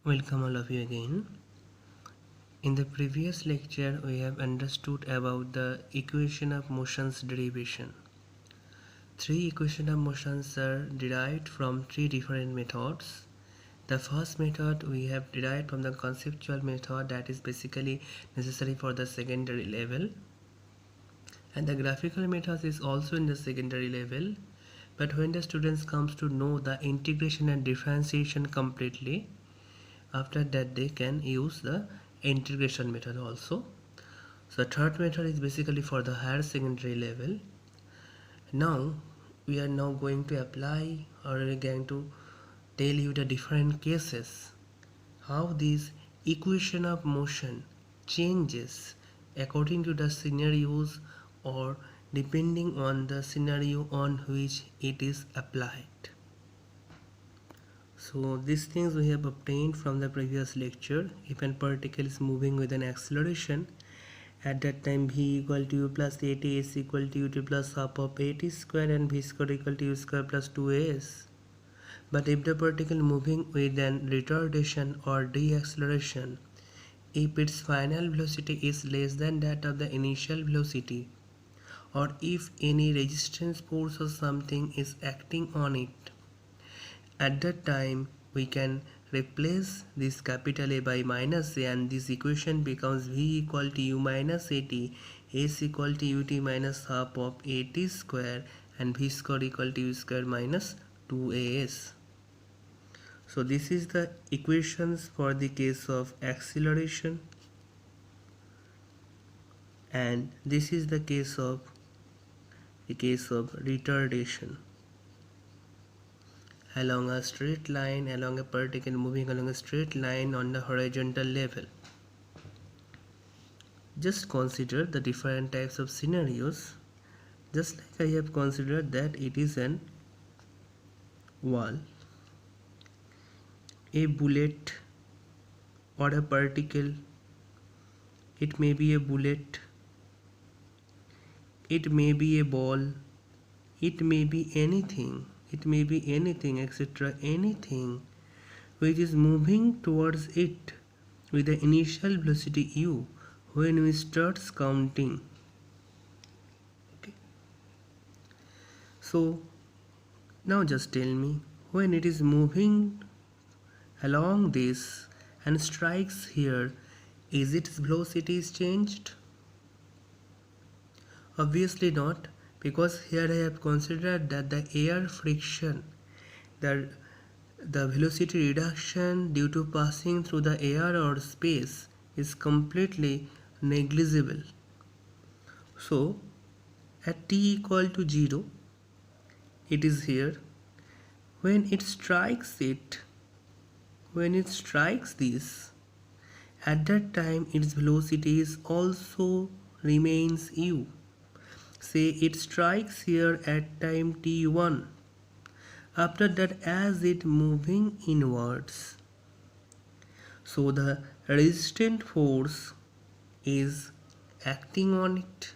Welcome all of you again. In the previous lecture, we have understood about the equation of motion's derivation. Three equations of motions are derived from three different methods. The first method we have derived from the conceptual method that is basically necessary for the secondary level. And the graphical method is also in the secondary level. But when the students comes to know the integration and differentiation completely, after that they can use the integration method also. So the third method is basically for the higher secondary level. Now we are now going to apply, or we are going to tell you the different cases how this equation of motion changes according to the scenarios or depending on the scenario on which it is applied. So these things we have obtained from the previous lecture. If a particle is moving with an acceleration, at that time v equal to u plus at is equal to ut plus half of at square and v square equal to u square plus 2as. But if the particle moving with an retardation or deceleration, if its final velocity is less than that of the initial velocity, or if any resistance force or something is acting on it, at that time we can replace this capital A by minus A, and this equation becomes V equal to U minus AT, S equal to UT minus half of AT square, and V square equal to U square minus 2AS. So this is the equations for the case of acceleration, and this is the case of retardation. Along a straight line, along a particle moving along a straight line on the horizontal level. Just consider the different types of scenarios, just like I have considered that it is an wall, a bullet, or a particle. It may be a bullet, it may be a ball, it may be anything, etc. Anything which is moving towards it with the initial velocity u when we start counting. Okay. So now just tell me, when it is moving along this and strikes here, is its velocity is changed? Obviously not, because here I have considered that the air friction, the velocity reduction due to passing through the air or space is completely negligible. So at t equal to 0, it is here. When it strikes this, at that time its velocity is also remains u. Say it strikes here at time t1. After that, as it moving inwards, so the resistant force is acting on it,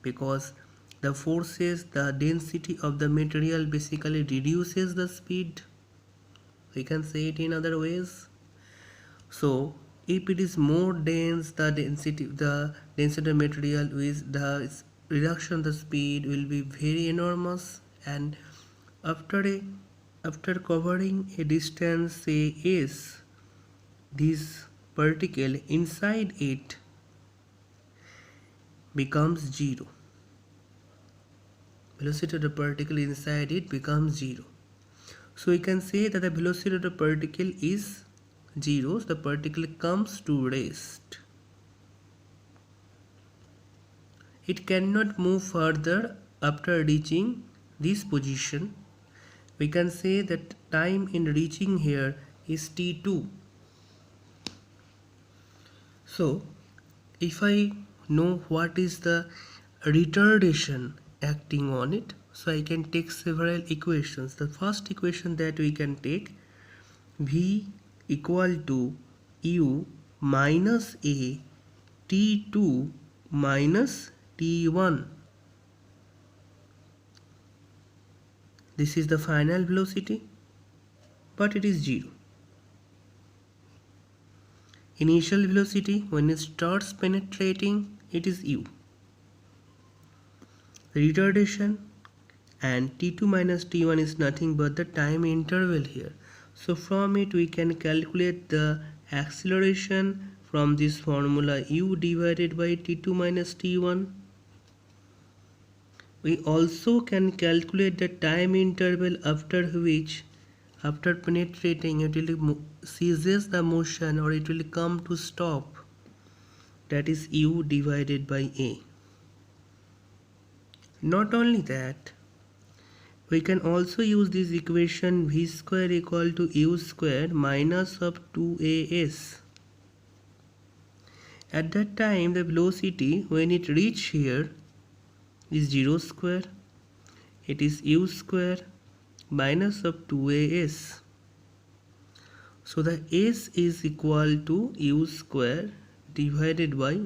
because the density of the material basically reduces the speed. We can say it in other ways. So if it is more dense, the density of material with the reduction of the speed will be very enormous, and after covering a distance say s, this particle inside it becomes 0. Velocity of the particle inside it becomes 0. So we can say that the velocity of the particle is 0. So the particle comes to rest. It cannot move further after reaching this position. We can say that time in reaching here is t2. So if I know what is the retardation acting on it, so I can take several equations. The first equation that we can take, v equal to u minus a t2 minus t1. This is the final velocity, but it is 0. Initial velocity when it starts penetrating, it is u. Retardation and t2 minus t1 is nothing but the time interval here. So from it we can calculate the acceleration from this formula u divided by t2 minus t1. We also can calculate the time interval after which, after penetrating, it will ceases the motion or it will come to stop. That is u divided by a. Not only that, we can also use this equation v square equal to u square minus of 2as. At that time the velocity when it reach here is 0 square. It is u square minus of 2as. So the s is equal to u square divided by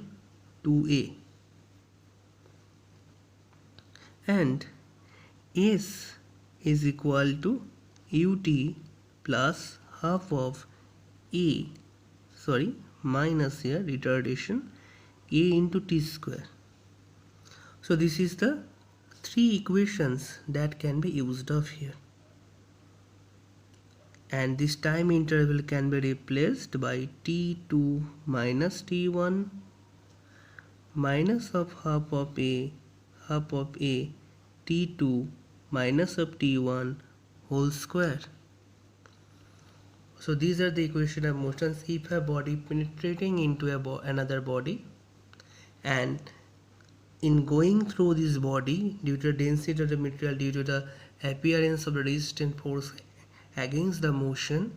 2a. And s is equal to ut plus half of minus here retardation a into t square. So this is the three equations that can be used of here, and this time interval can be replaced by t2 minus t1 minus of half of a t2 minus of t1 whole square. So these are the equation of motions if a body penetrating into another body, and in going through this body, due to the density of the material, due to the appearance of the resistant force against the motion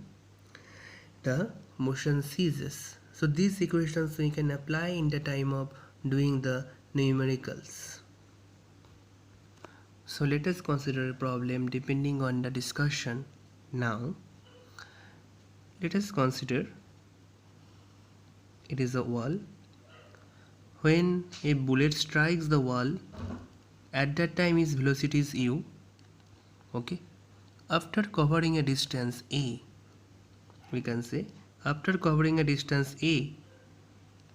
ceases. So these equations we can apply in the time of doing the numericals. So let us consider a problem depending on the discussion. Now let us consider it is a wall. When a bullet strikes the wall, at that time its velocity is u. Okay. After covering a distance a, we can say after covering a distance a,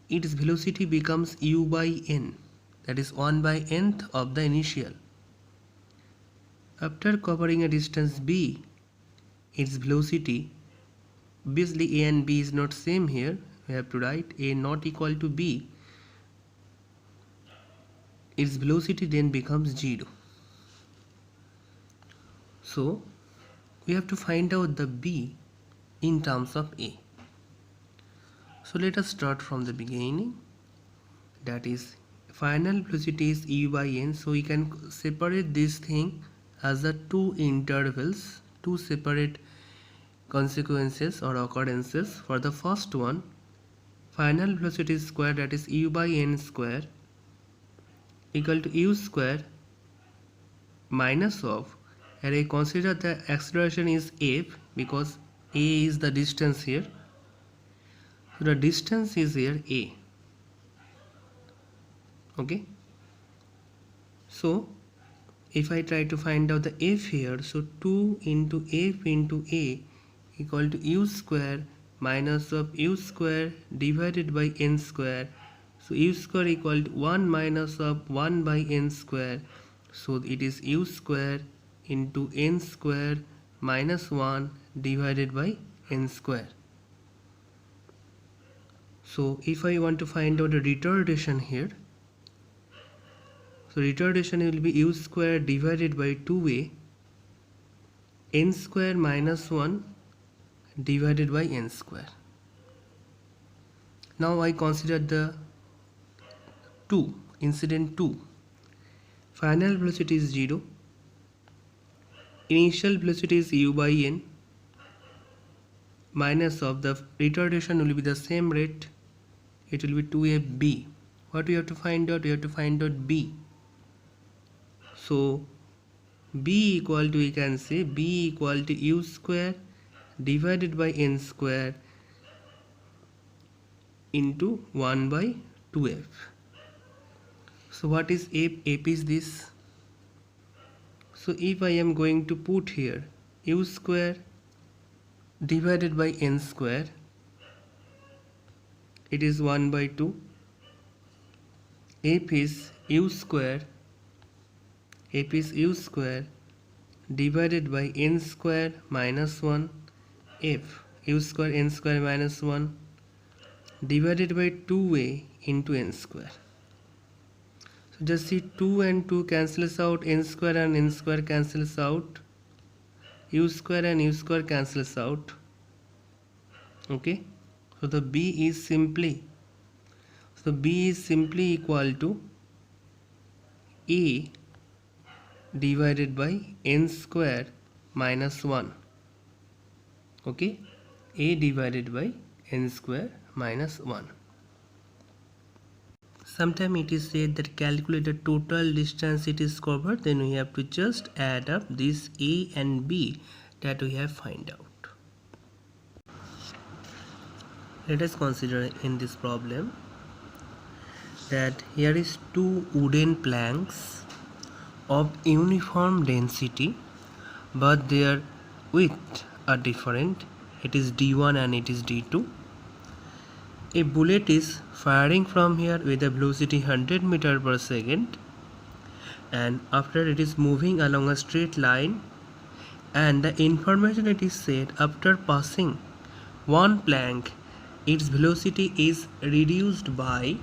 its velocity becomes u by n, that is 1 by nth of the initial. After covering a distance b, its velocity, obviously a and b is not same here, we have to write a not equal to b, its velocity then becomes 0. So we have to find out the b in terms of a. So let us start from the beginning. That is, final velocity is u by n. So we can separate this thing as the two intervals, two separate consequences or occurrences. For the first one, final velocity square, that is u by n square equal to u square minus of, and I consider the acceleration is f because a is the distance here. So the distance is here a. Okay. So if I try to find out the f here, so 2 into f into a equal to u square minus of u square divided by n square. So u square equal to 1 minus of 1 by n square. So it is u square into n square minus 1 divided by n square. So if I want to find out the retardation here, so retardation will be u square divided by 2a n square minus 1 divided by n square. Now I consider the 2, incident 2. Final velocity is 0. Initial velocity is u by n minus of the retardation will be the same rate. It will be 2ab. What we have to find out? We have to find out b. So b equal to, we can say b equal to u square divided by n square into 1 by 2f. So what is f? F is this. So if I am going to put here u square divided by n square, it is 1 by 2. F is u square divided by n square minus 1. F u square n square minus 1 divided by 2a into n square. So just see 2 and 2 cancels out, n square and n square cancels out, u square and u square cancels out. Okay, so the b is simply equal to a divided by n square minus 1. Okay, a divided by n square minus 1. Sometimes it is said that calculate the total distance it is covered, then we have to just add up this a and b that we have find out. Let us consider in this problem that here is two wooden planks of uniform density, but their width are different. It is d1 and it is d2. A bullet is firing from here with a velocity 100 meter per second, and after it is moving along a straight line, and the information it is said after passing one plank its velocity is reduced by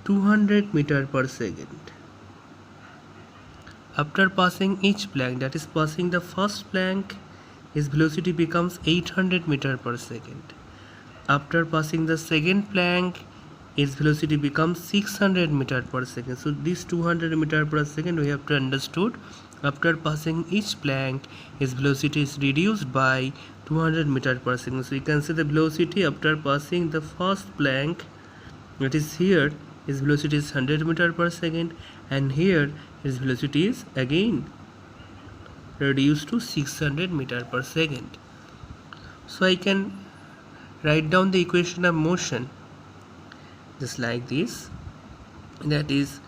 200 meter per second. After passing each plank, that is passing the first plank, its velocity becomes 800 meter per second. After passing the second plank, its velocity becomes 600 meter per second. So this 200 meter per second we have to understood. After passing each plank, its velocity is reduced by 200 meter per second. So you can see the velocity after passing the first plank, that is here, its velocity is 100 meter per second, and here its velocity is again reduced to 600 meter per second. So I can write down the equation of motion just like this, that is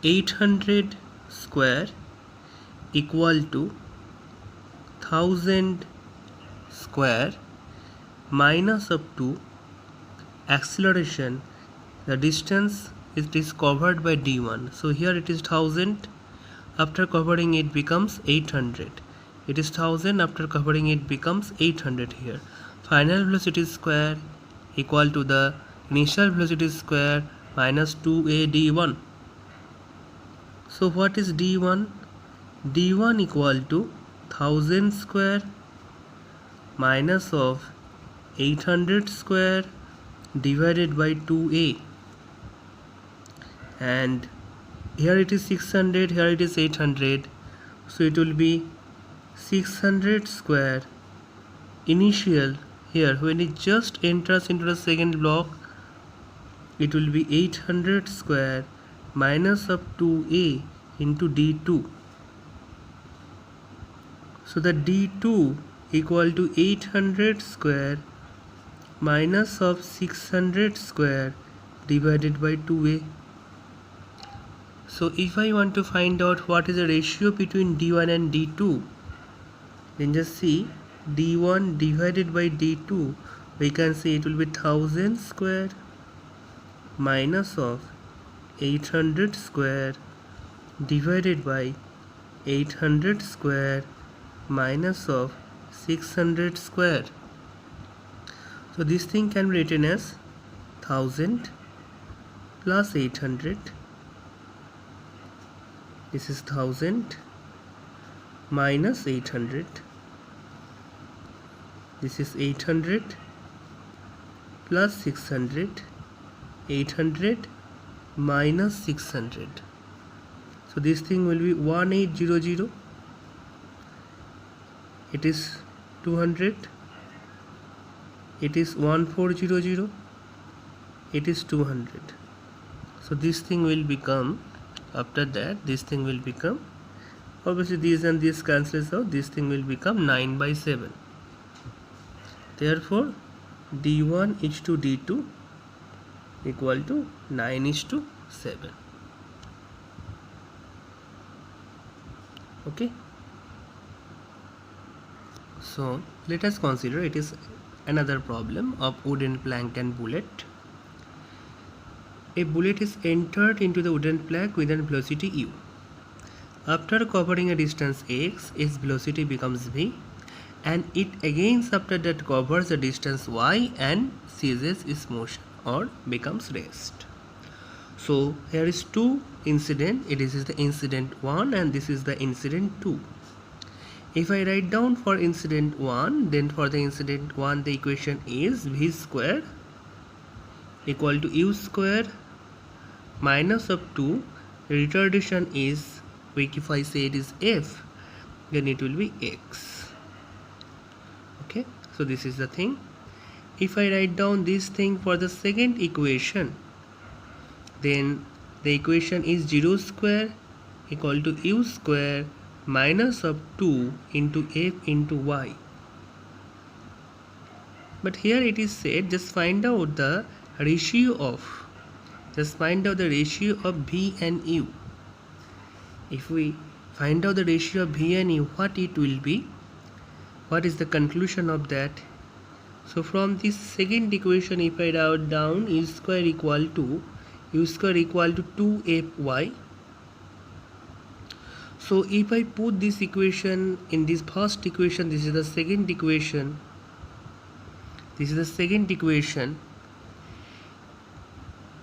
800 square equal to 1000 square minus up to acceleration, the distance it is covered by d1. So here it is 1000, after covering it becomes 800. It is 1000, after covering it becomes 800 here. Final velocity square equal to the initial velocity square minus 2a d1. So what is d1? d1 equal to 1000 square minus of 800 square divided by 2a, and here it is 600, here it is 800, so it will be 600 square initial. Here when it just enters into the second block, it will be 800 square minus of 2a into d2. So the d2 equal to 800 square minus of 600 square divided by 2a. So if I want to find out what is the ratio between d1 and d2, then just see d1 divided by d2, we can say it will be 1000 square minus of 800 square divided by 800 square minus of 600 square. So this thing can be written as 1000 plus 800. This is 1000 minus 800. This is 800 plus 600. 800 minus 600. So this thing will be 1800. It is 200. It is 1400. It is 200. So this thing will become, after that this thing will become, obviously these and this cancels out, this thing will become 9 by 7. Therefore d1 is to d2 equal to 9:7. Okay, so let us consider it is another problem of wooden plank and bullet. A bullet is entered into the wooden plank with a velocity u. After covering a distance x, its velocity becomes v, and it again after that covers a distance y and ceases its motion or becomes rest. So here is two incident. This is the incident 1 and this is the incident 2. If I write down for incident 1, then for the incident 1 the equation is v square equal to u square minus of 2, retardation is, if I say it is f, then it will be x. Okay, so this is the thing. If I write down this thing for the second equation, then the equation is 0 square equal to u square minus of 2 into f into y. But here it is said just find out the ratio of v and u. If we find out the ratio of v and u, what it will be? What is the conclusion of that? So from this second equation, if I write down u square equal to 2fy. So if I put this equation in this first equation, this is the second equation.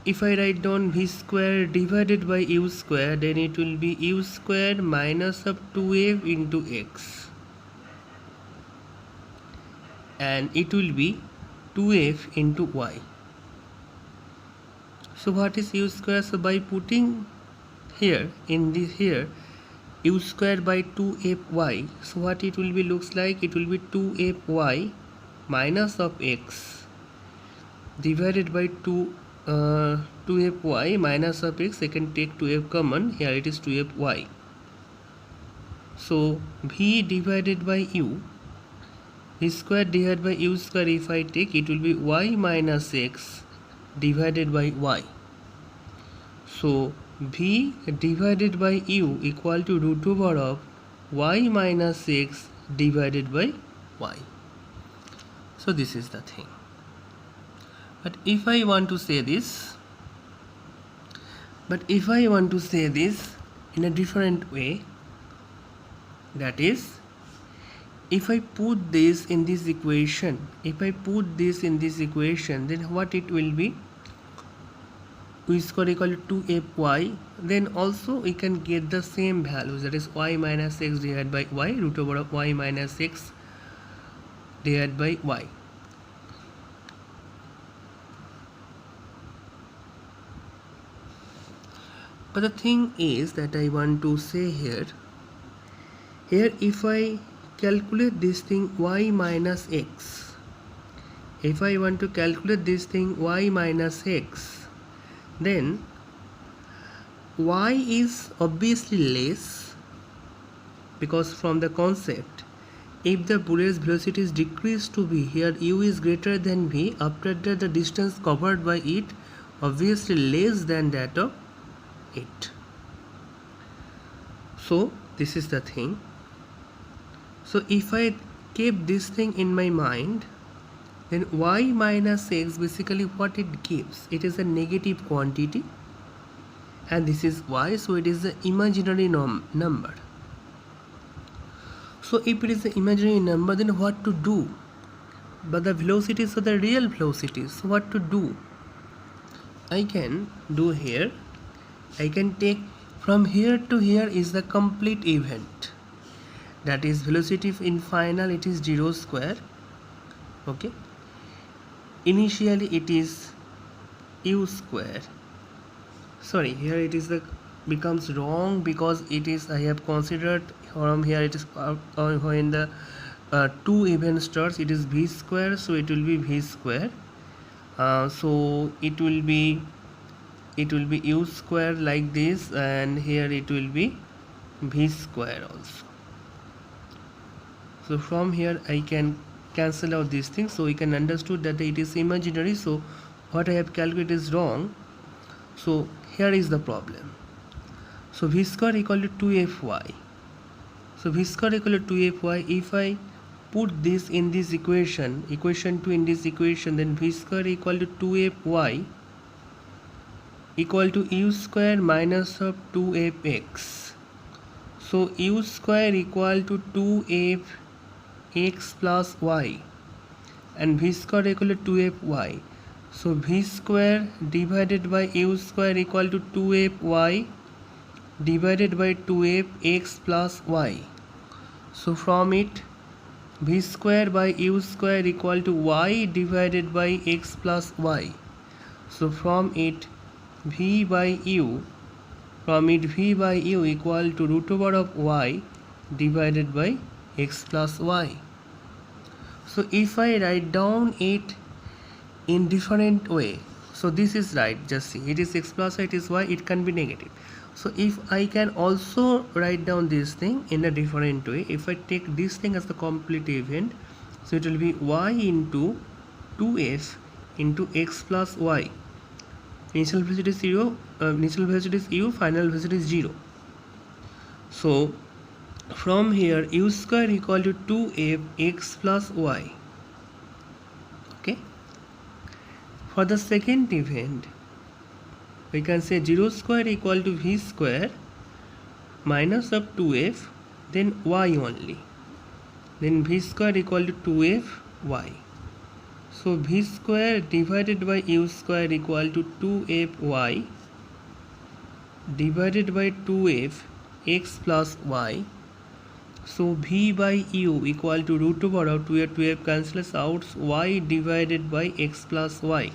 If I write down v square divided by u square, then it will be u square minus of 2f into x, and it will be 2f into y. So what is u square? So by putting here in this here u square by 2fy, so what it will be looks like, it will be 2fy minus of x divided by 2fy minus of x. I can take 2f common, here it is 2fy. So v divided by u, v square divided by u square, if I take, it will be y minus x divided by y. So v divided by u equal to root over of y minus x divided by y. So this is the thing. But if I want to say this in a different way, that is, if I put this in this equation, then what it will be? U square equal to 2fy, then also we can get the same values, that is y minus x divided by y, root over of y minus x divided by y. But the thing is that I want to say here if I calculate this thing y minus x, if I want to calculate this thing y minus x, then y is obviously less, because from the concept, if the bullet's velocity is decreased to v, here u is greater than v, after that the distance covered by it obviously less than that of it. So this is the thing. So if I keep this thing in my mind, then y minus x, basically what it gives, it is a negative quantity, and this is y, so it is an imaginary number. So if it is an imaginary number, then what to do? But the velocities are the real velocities, so what to do? I can do here, I can take from here to here is the complete event, that is velocity in final, it is 0 square. Okay, initially it is u square, sorry, here it is the becomes wrong, because it is, I have considered from here it is when the 2 event starts, it is v square, so it will be v square. So it will be u square like this, and here it will be v square also. So from here I can cancel out these things, so we can understood that it is imaginary, so what I have calculated is wrong. So here is the problem. So v square equal to 2fy. So v square equal to 2fy, if I put this in this equation 2 in this equation, then v square equal to 2fy equal to u square minus of 2fx. So u square equal to 2fx plus y and v square equal to 2fy. So v square divided by u square equal to 2fy divided by 2fx plus y. So from it v square by u square equal to y divided by x plus y. So from it v by u equal to root over of y divided by x plus y. So if I write down it in different way, so this is right, just see, it is x plus y, it is y, it can be negative. So if I can also write down this thing in a different way, if I take this thing as the complete event, so it will be y into 2f into x plus y. Initial velocity is 0, initial velocity is u, final velocity is 0. So from here u square equal to 2f x plus y. Okay. For the second event, we can say 0 square equal to v square minus of 2f, then y only. Then v square equal to 2f y. So v square divided by u square equal to 2fy divided by 2f x plus y. So v by u equal to root over of 2f cancels out, y divided by x plus y.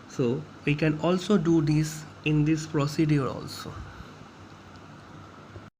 So we can also do this in this procedure also.